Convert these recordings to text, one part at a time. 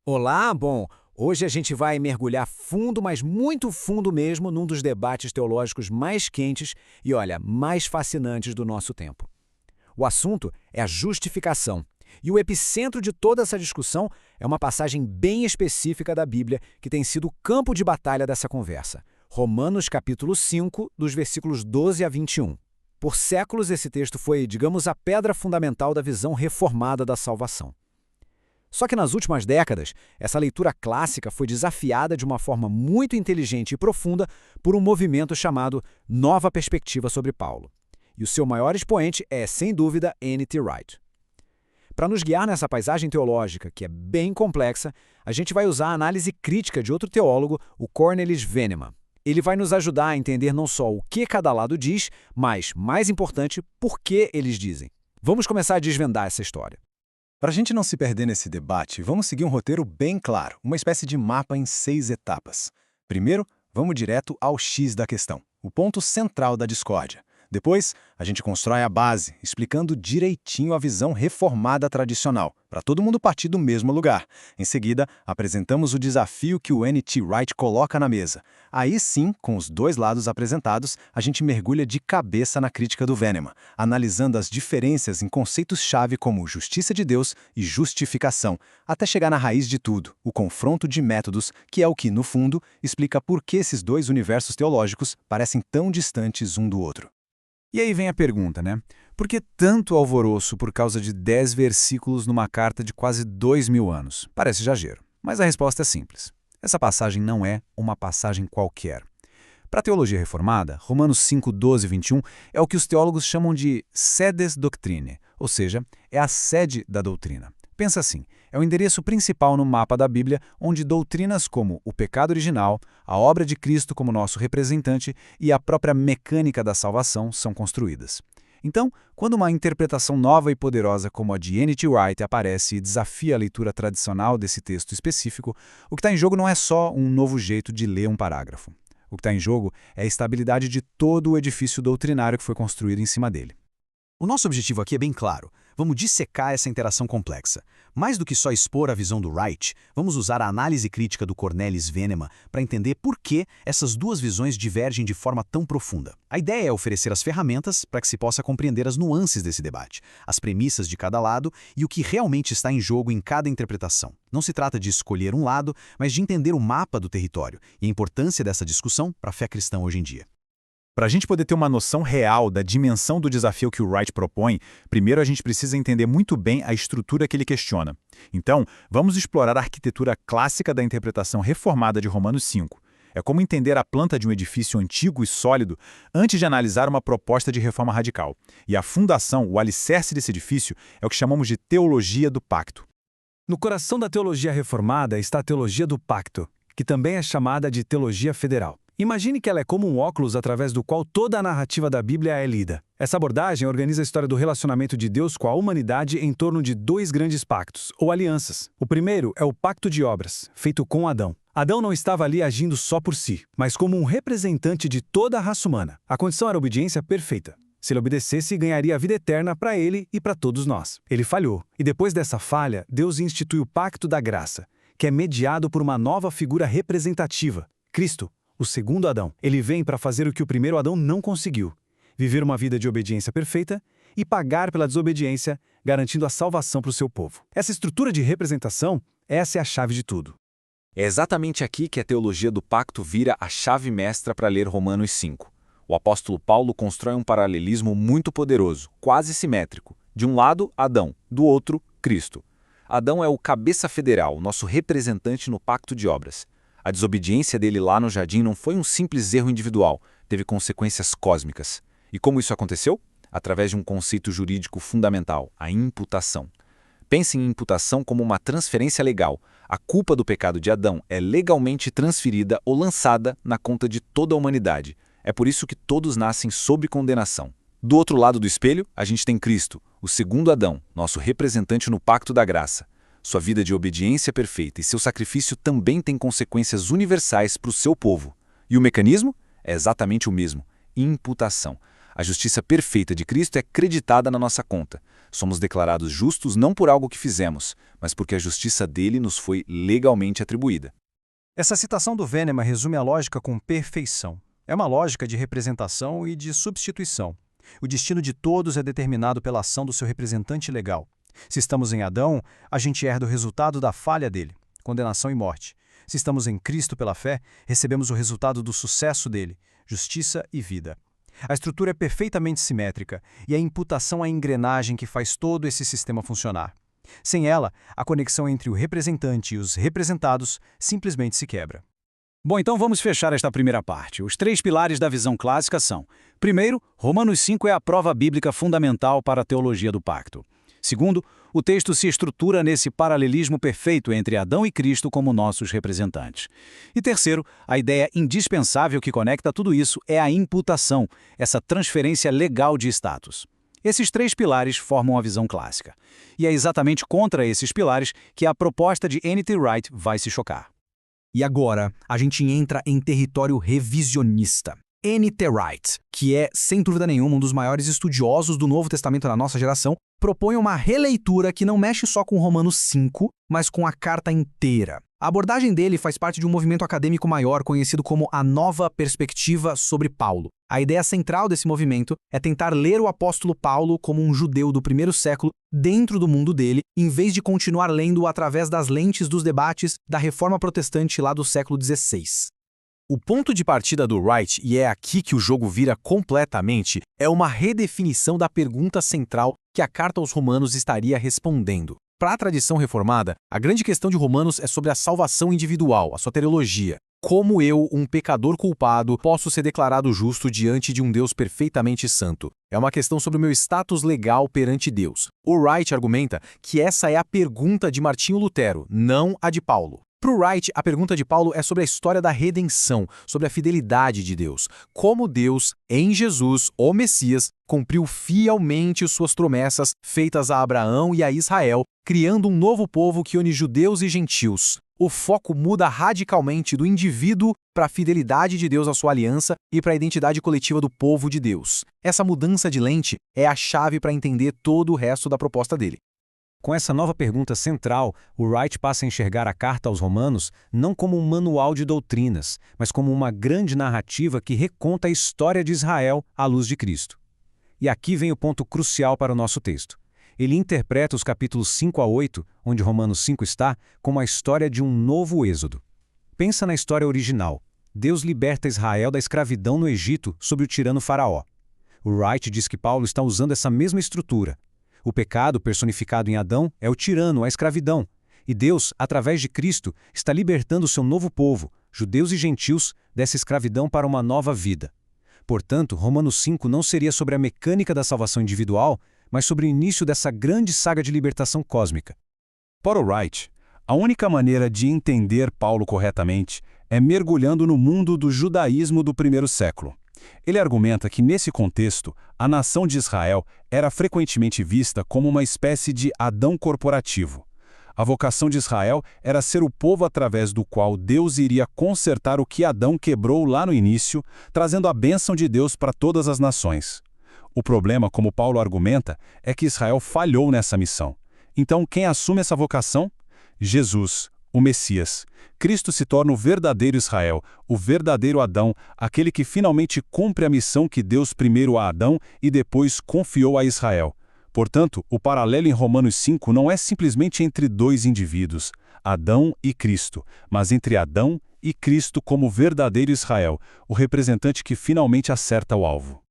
Olá, bom, hoje a gente vai mergulhar fundo, mas muito fundo mesmo, num dos debates teológicos mais quentes e, olha, mais fascinantes do nosso tempo. O assunto é a justificação. E o epicentro de toda essa discussão é uma passagem bem específica da Bíblia que tem sido o campo de batalha dessa conversa. Romanos capítulo 5, dos versículos 12 a 21. Por séculos esse texto foi, digamos, a pedra fundamental da visão reformada da salvação. Só que nas últimas décadas, essa leitura clássica foi desafiada de uma forma muito inteligente e profunda por um movimento chamado Nova Perspectiva sobre Paulo. E o seu maior expoente é, sem dúvida, N.T. Wright. Para nos guiar nessa paisagem teológica, que é bem complexa, a gente vai usar a análise crítica de outro teólogo, o Cornelis Vennemann. Ele vai nos ajudar a entender não só o que cada lado diz, mas, mais importante, por que eles dizem. Vamos começar a desvendar essa história. Para a gente não se perder nesse debate, vamos seguir um roteiro bem claro, uma espécie de mapa em 6 etapas. Primeiro, vamos direto ao X da questão, o ponto central da discórdia. Depois, a gente constrói a base, explicando direitinho a visão reformada tradicional, para todo mundo partir do mesmo lugar. Em seguida, apresentamos o desafio que o N.T. Wright coloca na mesa. Aí sim, com os dois lados apresentados, a gente mergulha de cabeça na crítica do Vennemann, analisando as diferenças em conceitos-chave como justiça de Deus e justificação, até chegar na raiz de tudo, o confronto de métodos, que é o que, no fundo, explica por que esses dois universos teológicos parecem tão distantes um do outro. E aí vem a pergunta, né? Por que tanto alvoroço por causa de 10 versículos numa carta de quase 2000 anos? Parece exagero, mas a resposta é simples. Essa passagem não é uma passagem qualquer. Para a teologia reformada, Romanos 5, 12 e 21 é o que os teólogos chamam de sedes doctrinae, ou seja, é a sede da doutrina. Pensa assim, é o endereço principal no mapa da Bíblia onde doutrinas como o pecado original, a obra de Cristo como nosso representante e a própria mecânica da salvação são construídas. Então, quando uma interpretação nova e poderosa como a de N.T. Wright aparece e desafia a leitura tradicional desse texto específico, o que está em jogo não é só um novo jeito de ler um parágrafo. O que está em jogo é a estabilidade de todo o edifício doutrinário que foi construído em cima dele. O nosso objetivo aqui é bem claro. Vamos dissecar essa interação complexa. Mais do que só expor a visão do Wright, vamos usar a análise crítica do Cornelis Vennemann para entender por que essas duas visões divergem de forma tão profunda. A ideia é oferecer as ferramentas para que se possa compreender as nuances desse debate, as premissas de cada lado e o que realmente está em jogo em cada interpretação. Não se trata de escolher um lado, mas de entender o mapa do território e a importância dessa discussão para a fé cristã hoje em dia. Para a gente poder ter uma noção real da dimensão do desafio que o Wright propõe, primeiro a gente precisa entender muito bem a estrutura que ele questiona. Então, vamos explorar a arquitetura clássica da interpretação reformada de Romanos 5. É como entender a planta de um edifício antigo e sólido antes de analisar uma proposta de reforma radical. E a fundação, o alicerce desse edifício, é o que chamamos de teologia do pacto. No coração da teologia reformada está a teologia do pacto, que também é chamada de teologia federal. Imagine que ela é como um óculos através do qual toda a narrativa da Bíblia é lida. Essa abordagem organiza a história do relacionamento de Deus com a humanidade em torno de dois grandes pactos, ou alianças. O primeiro é o pacto de obras, feito com Adão. Adão não estava ali agindo só por si, mas como um representante de toda a raça humana. A condição era a obediência perfeita. Se ele obedecesse, ganharia a vida eterna para ele e para todos nós. Ele falhou, e depois dessa falha, Deus institui o pacto da graça, que é mediado por uma nova figura representativa, Cristo. O segundo Adão. Ele vem para fazer o que o primeiro Adão não conseguiu: viver uma vida de obediência perfeita e pagar pela desobediência, garantindo a salvação para o seu povo. Essa estrutura de representação, essa é a chave de tudo. É exatamente aqui que a teologia do pacto vira a chave mestra para ler Romanos 5. O apóstolo Paulo constrói um paralelismo muito poderoso, quase simétrico. De um lado, Adão, do outro, Cristo. Adão é o cabeça federal, nosso representante no pacto de obras. A desobediência dele lá no jardim não foi um simples erro individual, teve consequências cósmicas. E como isso aconteceu? Através de um conceito jurídico fundamental, a imputação. Pense em imputação como uma transferência legal. A culpa do pecado de Adão é legalmente transferida ou lançada na conta de toda a humanidade. É por isso que todos nascem sob condenação. Do outro lado do espelho, a gente tem Cristo, o segundo Adão, nosso representante no pacto da graça. Sua vida de obediência perfeita e seu sacrifício também têm consequências universais para o seu povo. E o mecanismo é exatamente o mesmo: imputação. A justiça perfeita de Cristo é creditada na nossa conta. Somos declarados justos não por algo que fizemos, mas porque a justiça dele nos foi legalmente atribuída. Essa citação do Venema resume a lógica com perfeição. É uma lógica de representação e de substituição. O destino de todos é determinado pela ação do seu representante legal. Se estamos em Adão, a gente herda o resultado da falha dele, condenação e morte. Se estamos em Cristo pela fé, recebemos o resultado do sucesso dele, justiça e vida. A estrutura é perfeitamente simétrica e é a imputação à engrenagem que faz todo esse sistema funcionar. Sem ela, a conexão entre o representante e os representados simplesmente se quebra. Bom, então vamos fechar esta primeira parte. Os 3 pilares da visão clássica são: primeiro, Romanos 5 é a prova bíblica fundamental para a teologia do pacto. Segundo, o texto se estrutura nesse paralelismo perfeito entre Adão e Cristo como nossos representantes. E terceiro, a ideia indispensável que conecta tudo isso é a imputação, essa transferência legal de status. Esses 3 pilares formam a visão clássica. E é exatamente contra esses pilares que a proposta de N.T. Wright vai se chocar. E agora, a gente entra em território revisionista. N.T. Wright, que é, sem dúvida nenhuma, um dos maiores estudiosos do Novo Testamento da nossa geração, propõe uma releitura que não mexe só com Romanos 5, mas com a carta inteira. A abordagem dele faz parte de um movimento acadêmico maior conhecido como a Nova Perspectiva sobre Paulo. A ideia central desse movimento é tentar ler o apóstolo Paulo como um judeu do primeiro século dentro do mundo dele, em vez de continuar lendo-o através das lentes dos debates da Reforma Protestante lá do século XVI. O ponto de partida do Wright, e é aqui que o jogo vira completamente, é uma redefinição da pergunta central que a carta aos Romanos estaria respondendo. Para a tradição reformada, a grande questão de Romanos é sobre a salvação individual, a soteriologia. Como eu, um pecador culpado, posso ser declarado justo diante de um Deus perfeitamente santo? É uma questão sobre o meu status legal perante Deus. O Wright argumenta que essa é a pergunta de Martinho Lutero, não a de Paulo. Para o Wright, a pergunta de Paulo é sobre a história da redenção, sobre a fidelidade de Deus. Como Deus, em Jesus, o Messias, cumpriu fielmente suas promessas feitas a Abraão e a Israel, criando um novo povo que une judeus e gentios. O foco muda radicalmente do indivíduo para a fidelidade de Deus à sua aliança e para a identidade coletiva do povo de Deus. Essa mudança de lente é a chave para entender todo o resto da proposta dele. Com essa nova pergunta central, o Wright passa a enxergar a carta aos Romanos não como um manual de doutrinas, mas como uma grande narrativa que reconta a história de Israel à luz de Cristo. E aqui vem o ponto crucial para o nosso texto. Ele interpreta os capítulos 5 a 8, onde Romanos 5 está, como a história de um novo êxodo. Pensa na história original. Deus liberta Israel da escravidão no Egito sob o tirano Faraó. O Wright diz que Paulo está usando essa mesma estrutura. O pecado personificado em Adão é o tirano, a escravidão. E Deus, através de Cristo, está libertando o seu novo povo, judeus e gentios, dessa escravidão para uma nova vida. Portanto, Romanos 5 não seria sobre a mecânica da salvação individual, mas sobre o início dessa grande saga de libertação cósmica. Para o Wright, a única maneira de entender Paulo corretamente é mergulhando no mundo do judaísmo do primeiro século. Ele argumenta que, nesse contexto, a nação de Israel era frequentemente vista como uma espécie de Adão corporativo. A vocação de Israel era ser o povo através do qual Deus iria consertar o que Adão quebrou lá no início, trazendo a bênção de Deus para todas as nações. O problema, como Paulo argumenta, é que Israel falhou nessa missão. Então, quem assume essa vocação? Jesus, o Messias. Cristo se torna o verdadeiro Israel, o verdadeiro Adão, aquele que finalmente cumpre a missão que Deus primeiro a Adão e depois confiou a Israel. Portanto, o paralelo em Romanos 5 não é simplesmente entre 2 indivíduos, Adão e Cristo, mas entre Adão e Cristo como verdadeiro Israel, o representante que finalmente acerta o alvo.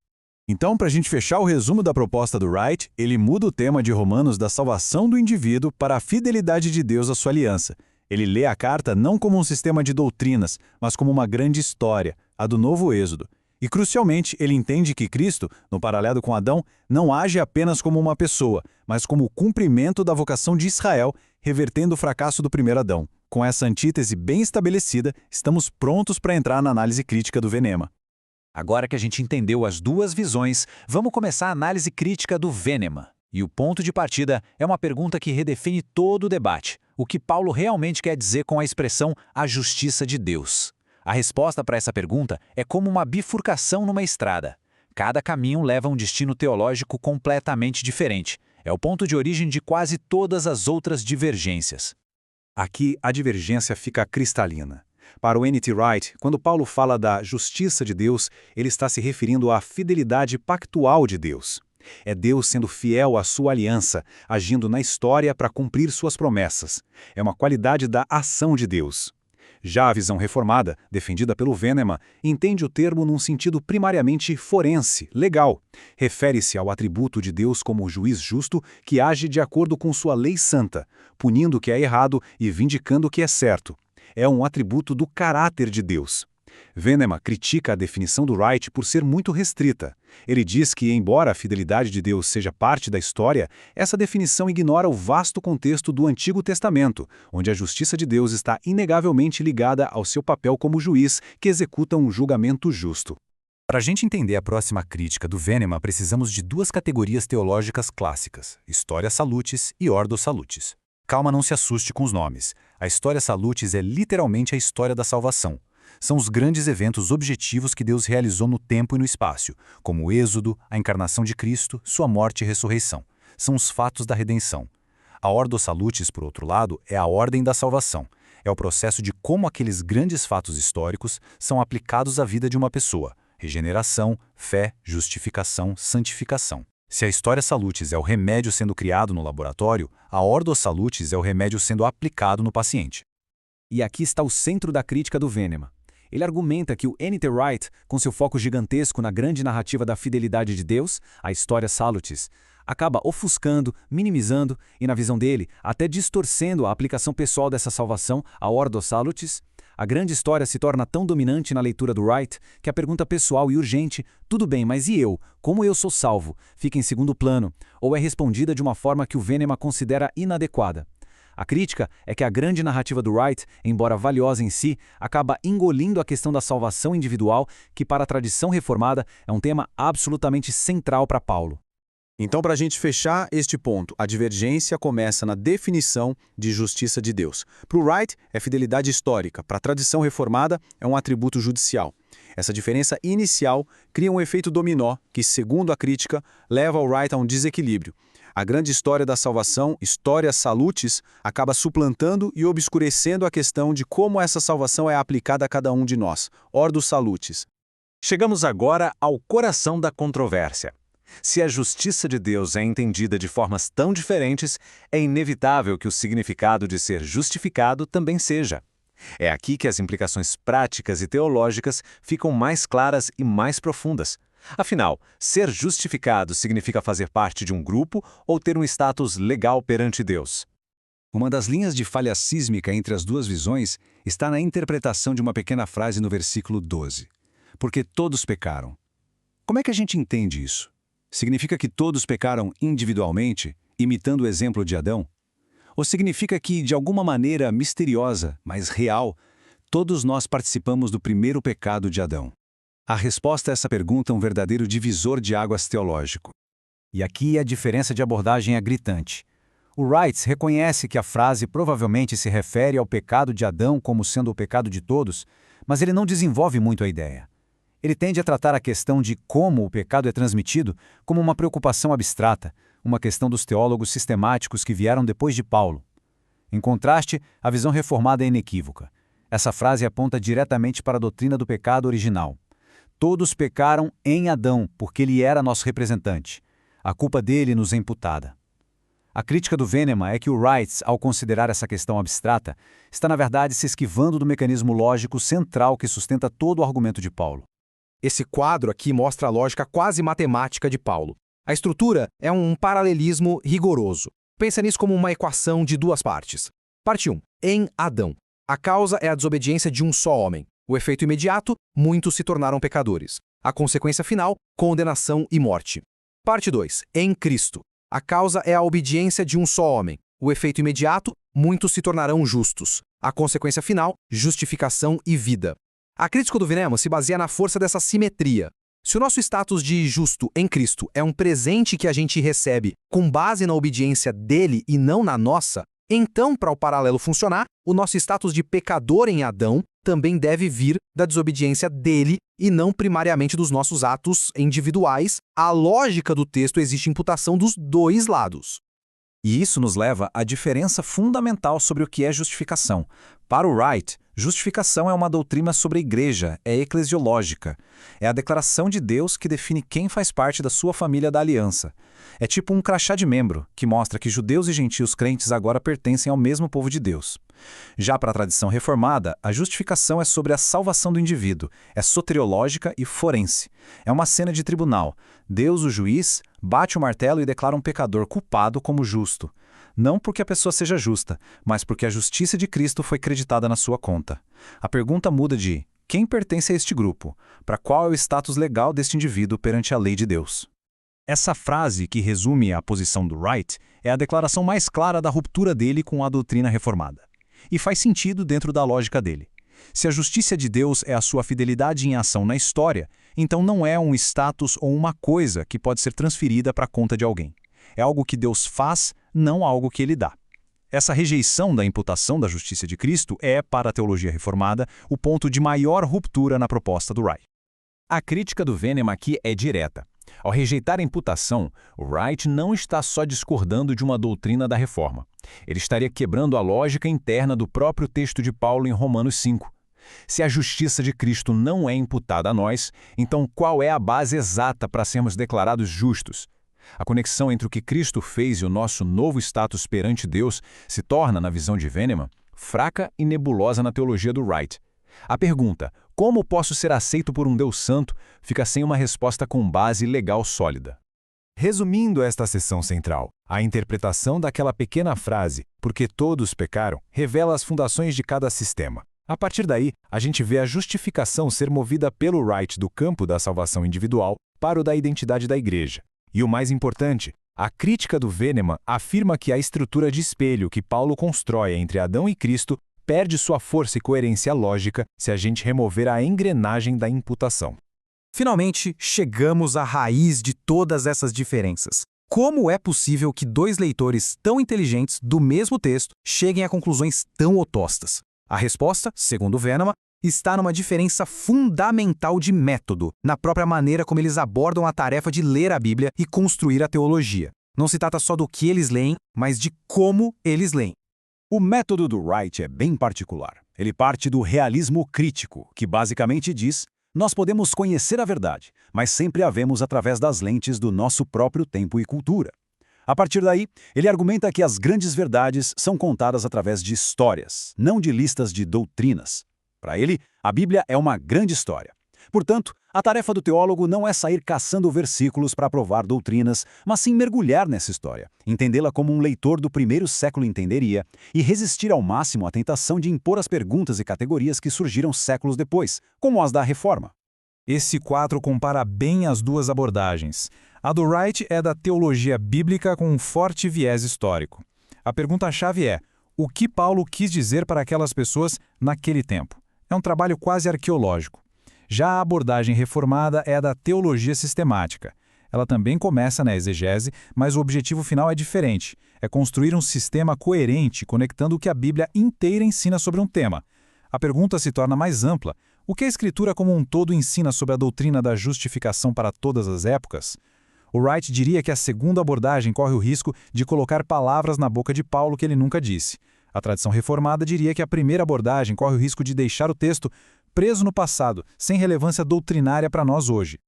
Então, para a gente fechar o resumo da proposta do Wright, ele muda o tema de Romanos da salvação do indivíduo para a fidelidade de Deus à sua aliança. Ele lê a carta não como um sistema de doutrinas, mas como uma grande história, a do novo êxodo. E, crucialmente, ele entende que Cristo, no paralelo com Adão, não age apenas como uma pessoa, mas como o cumprimento da vocação de Israel, revertendo o fracasso do primeiro Adão. Com essa antítese bem estabelecida, estamos prontos para entrar na análise crítica do Venema. Agora que a gente entendeu as duas visões, vamos começar a análise crítica do Venema. E o ponto de partida é uma pergunta que redefine todo o debate. O que Paulo realmente quer dizer com a expressão a justiça de Deus? A resposta para essa pergunta é como uma bifurcação numa estrada. Cada caminho leva a um destino teológico completamente diferente. É o ponto de origem de quase todas as outras divergências. Aqui, a divergência fica cristalina. Para o N.T. Wright, quando Paulo fala da justiça de Deus, ele está se referindo à fidelidade pactual de Deus. É Deus sendo fiel à sua aliança, agindo na história para cumprir suas promessas. É uma qualidade da ação de Deus. Já a visão reformada, defendida pelo Venema, entende o termo num sentido primariamente forense, legal. Refere-se ao atributo de Deus como juiz justo que age de acordo com sua lei santa, punindo o que é errado e vindicando o que é certo. É um atributo do caráter de Deus. Venema critica a definição do Wright por ser muito restrita. Ele diz que, embora a fidelidade de Deus seja parte da história, essa definição ignora o vasto contexto do Antigo Testamento, onde a justiça de Deus está inegavelmente ligada ao seu papel como juiz que executa um julgamento justo. Para a gente entender a próxima crítica do Venema, precisamos de duas categorias teológicas clássicas, Historia Salutis e Ordo Salutis. Calma, não se assuste com os nomes. A Historia Salutis é literalmente a história da salvação. São os grandes eventos objetivos que Deus realizou no tempo e no espaço, como o Êxodo, a encarnação de Cristo, sua morte e ressurreição. São os fatos da redenção. A Ordo Salutis, por outro lado, é a ordem da salvação. É o processo de como aqueles grandes fatos históricos são aplicados à vida de uma pessoa. Regeneração, fé, justificação, santificação. Se a Historia Salutis é o remédio sendo criado no laboratório, a Ordo Salutis é o remédio sendo aplicado no paciente. E aqui está o centro da crítica do Venema. Ele argumenta que o N.T. Wright, com seu foco gigantesco na grande narrativa da fidelidade de Deus, a Historia Salutis, acaba ofuscando, minimizando e, na visão dele, até distorcendo a aplicação pessoal dessa salvação, a Ordo Salutis. A grande história se torna tão dominante na leitura do Wright que a pergunta pessoal e urgente, tudo bem, mas e eu? Como eu sou salvo? Fica em segundo plano, ou é respondida de uma forma que o Venema considera inadequada. A crítica é que a grande narrativa do Wright, embora valiosa em si, acaba engolindo a questão da salvação individual, que para a tradição reformada é um tema absolutamente central para Paulo. Então, para a gente fechar este ponto, a divergência começa na definição de justiça de Deus. Para o Wright, é fidelidade histórica. Para a tradição reformada, é um atributo judicial. Essa diferença inicial cria um efeito dominó que, segundo a crítica, leva o Wright a um desequilíbrio. A grande história da salvação, Historia Salutis, acaba suplantando e obscurecendo a questão de como essa salvação é aplicada a cada um de nós, Ordo Salutis. Chegamos agora ao coração da controvérsia. Se a justiça de Deus é entendida de formas tão diferentes, é inevitável que o significado de ser justificado também seja. É aqui que as implicações práticas e teológicas ficam mais claras e mais profundas. Afinal, ser justificado significa fazer parte de um grupo ou ter um status legal perante Deus? Uma das linhas de falha sísmica entre as duas visões está na interpretação de uma pequena frase no versículo 12. Porque todos pecaram. Como é que a gente entende isso? Significa que todos pecaram individualmente, imitando o exemplo de Adão? Ou significa que, de alguma maneira misteriosa, mas real, todos nós participamos do primeiro pecado de Adão? A resposta a essa pergunta é um verdadeiro divisor de águas teológico. E aqui a diferença de abordagem é gritante. O Wright reconhece que a frase provavelmente se refere ao pecado de Adão como sendo o pecado de todos, mas ele não desenvolve muito a ideia. Ele tende a tratar a questão de como o pecado é transmitido como uma preocupação abstrata, uma questão dos teólogos sistemáticos que vieram depois de Paulo. Em contraste, a visão reformada é inequívoca. Essa frase aponta diretamente para a doutrina do pecado original. Todos pecaram em Adão, porque ele era nosso representante. A culpa dele nos é imputada. A crítica do Venema é que o Wright, ao considerar essa questão abstrata, está na verdade se esquivando do mecanismo lógico central que sustenta todo o argumento de Paulo. Esse quadro aqui mostra a lógica quase matemática de Paulo. A estrutura é um paralelismo rigoroso. Pensa nisso como uma equação de duas partes. Parte 1. Em Adão. A causa é a desobediência de um só homem. O efeito imediato, muitos se tornaram pecadores. A consequência final, condenação e morte. Parte 2. Em Cristo. A causa é a obediência de um só homem. O efeito imediato, muitos se tornarão justos. A consequência final, justificação e vida. A crítica do Venema se baseia na força dessa simetria. Se o nosso status de justo em Cristo é um presente que a gente recebe com base na obediência dele e não na nossa, então, para o paralelo funcionar, o nosso status de pecador em Adão também deve vir da desobediência dele e não primariamente dos nossos atos individuais, a lógica do texto existe imputação dos dois lados. E isso nos leva à diferença fundamental sobre o que é justificação. Para o Wright, justificação é uma doutrina sobre a igreja, é eclesiológica. É a declaração de Deus que define quem faz parte da sua família da aliança. É tipo um crachá de membro, que mostra que judeus e gentios crentes agora pertencem ao mesmo povo de Deus. Já para a tradição reformada, a justificação é sobre a salvação do indivíduo, é soteriológica e forense. É uma cena de tribunal. Deus, o juiz, bate o martelo e declara um pecador culpado como justo. Não porque a pessoa seja justa, mas porque a justiça de Cristo foi creditada na sua conta. A pergunta muda de quem pertence a este grupo, para qual é o status legal deste indivíduo perante a lei de Deus. Essa frase, que resume a posição do Wright, é a declaração mais clara da ruptura dele com a doutrina reformada. E faz sentido dentro da lógica dele. Se a justiça de Deus é a sua fidelidade em ação na história, então não é um status ou uma coisa que pode ser transferida para a conta de alguém. É algo que Deus faz, não algo que ele dá. Essa rejeição da imputação da justiça de Cristo é, para a teologia reformada, o ponto de maior ruptura na proposta do Wright. A crítica do Venema aqui é direta. Ao rejeitar a imputação, o Wright não está só discordando de uma doutrina da reforma. Ele estaria quebrando a lógica interna do próprio texto de Paulo em Romanos 5. Se a justiça de Cristo não é imputada a nós, então qual é a base exata para sermos declarados justos? A conexão entre o que Cristo fez e o nosso novo status perante Deus se torna, na visão de Venema, fraca e nebulosa na teologia do Wright. A pergunta, como posso ser aceito por um Deus santo, fica sem uma resposta com base legal sólida. Resumindo esta seção central, a interpretação daquela pequena frase, porque todos pecaram, revela as fundações de cada sistema. A partir daí, a gente vê a justificação ser movida pelo Wright do campo da salvação individual para o da identidade da igreja. E o mais importante, a crítica do Venema afirma que a estrutura de espelho que Paulo constrói entre Adão e Cristo perde sua força e coerência lógica se a gente remover a engrenagem da imputação. Finalmente, chegamos à raiz de todas essas diferenças. Como é possível que dois leitores tão inteligentes do mesmo texto cheguem a conclusões tão opostas? A resposta, segundo Venema, está numa diferença fundamental de método, na própria maneira como eles abordam a tarefa de ler a Bíblia e construir a teologia. Não se trata só do que eles leem, mas de como eles leem. O método do Wright é bem particular. Ele parte do realismo crítico, que basicamente diz: nós podemos conhecer a verdade, mas sempre a vemos através das lentes do nosso próprio tempo e cultura. A partir daí, ele argumenta que as grandes verdades são contadas através de histórias, não de listas de doutrinas. Para ele, a Bíblia é uma grande história. Portanto, a tarefa do teólogo não é sair caçando versículos para provar doutrinas, mas sim mergulhar nessa história, entendê-la como um leitor do primeiro século entenderia e resistir ao máximo à tentação de impor as perguntas e categorias que surgiram séculos depois, como as da Reforma. Esse quadro compara bem as duas abordagens. A do Wright é da teologia bíblica com um forte viés histórico. A pergunta-chave é: o que Paulo quis dizer para aquelas pessoas naquele tempo? É um trabalho quase arqueológico. Já a abordagem reformada é a da teologia sistemática. Ela também começa na exegese, mas o objetivo final é diferente. É construir um sistema coerente, conectando o que a Bíblia inteira ensina sobre um tema. A pergunta se torna mais ampla. O que a Escritura como um todo ensina sobre a doutrina da justificação para todas as épocas? O Wright diria que a segunda abordagem corre o risco de colocar palavras na boca de Paulo que ele nunca disse. A tradição reformada diria que a primeira abordagem corre o risco de deixar o texto preso no passado, sem relevância doutrinária para nós hoje.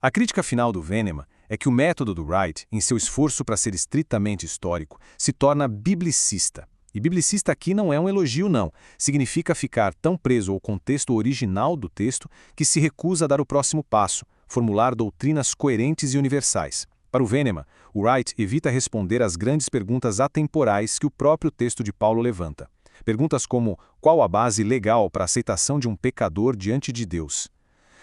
A crítica final do Venema é que o método do Wright, em seu esforço para ser estritamente histórico, se torna biblicista. E biblicista aqui não é um elogio, não. Significa ficar tão preso ao contexto original do texto que se recusa a dar o próximo passo, formular doutrinas coerentes e universais. Para o Venema, o Wright evita responder às grandes perguntas atemporais que o próprio texto de Paulo levanta. Perguntas como: qual a base legal para a aceitação de um pecador diante de Deus?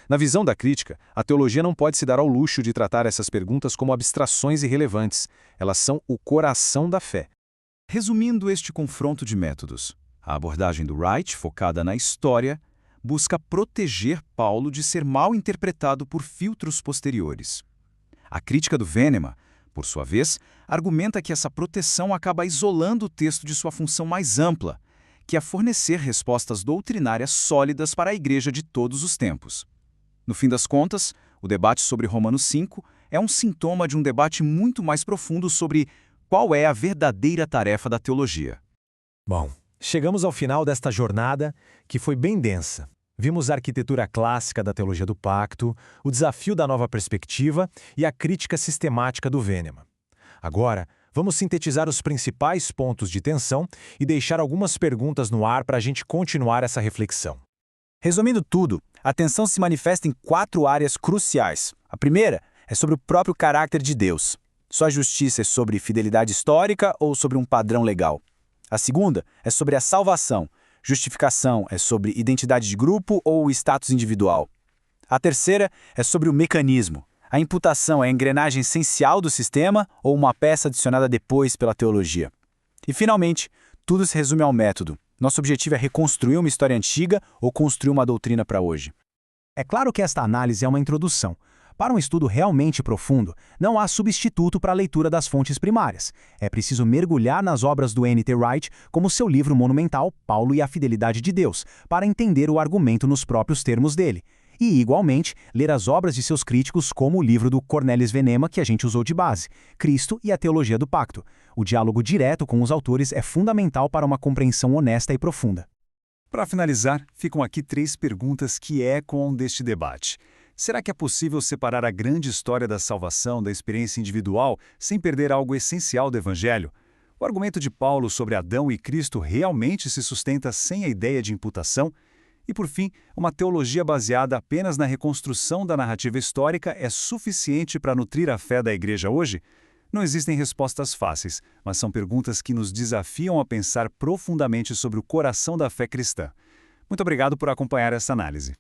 Na visão da crítica, a teologia não pode se dar ao luxo de tratar essas perguntas como abstrações irrelevantes. Elas são o coração da fé. Resumindo este confronto de métodos, a abordagem do Wright, focada na história, busca proteger Paulo de ser mal interpretado por filtros posteriores. A crítica do Venema, por sua vez, argumenta que essa proteção acaba isolando o texto de sua função mais ampla, que é fornecer respostas doutrinárias sólidas para a igreja de todos os tempos. No fim das contas, o debate sobre Romanos 5 é um sintoma de um debate muito mais profundo sobre qual é a verdadeira tarefa da teologia. Bom, chegamos ao final desta jornada, que foi bem densa. Vimos a arquitetura clássica da teologia do pacto, o desafio da nova perspectiva e a crítica sistemática do Venema. Agora, vamos sintetizar os principais pontos de tensão e deixar algumas perguntas no ar para a gente continuar essa reflexão. Resumindo tudo, a tensão se manifesta em 4 áreas cruciais. A primeira é sobre o próprio caráter de Deus. Sua justiça é sobre fidelidade histórica ou sobre um padrão legal? A segunda é sobre a salvação. Justificação é sobre identidade de grupo ou status individual? A terceira é sobre o mecanismo. A imputação é a engrenagem essencial do sistema ou uma peça adicionada depois pela teologia? E, finalmente, tudo se resume ao método. Nosso objetivo é reconstruir uma história antiga ou construir uma doutrina para hoje. É claro que esta análise é uma introdução. Para um estudo realmente profundo, não há substituto para a leitura das fontes primárias. É preciso mergulhar nas obras do N.T. Wright, como seu livro monumental Paulo e a Fidelidade de Deus, para entender o argumento nos próprios termos dele. E, igualmente, ler as obras de seus críticos como o livro do Cornelius Venema que a gente usou de base, Cristo e a Teologia do Pacto. O diálogo direto com os autores é fundamental para uma compreensão honesta e profunda. Para finalizar, ficam aqui 3 perguntas que ecoam deste debate. Será que é possível separar a grande história da salvação da experiência individual sem perder algo essencial do Evangelho? O argumento de Paulo sobre Adão e Cristo realmente se sustenta sem a ideia de imputação? E, por fim, uma teologia baseada apenas na reconstrução da narrativa histórica é suficiente para nutrir a fé da Igreja hoje? Não existem respostas fáceis, mas são perguntas que nos desafiam a pensar profundamente sobre o coração da fé cristã. Muito obrigado por acompanhar essa análise.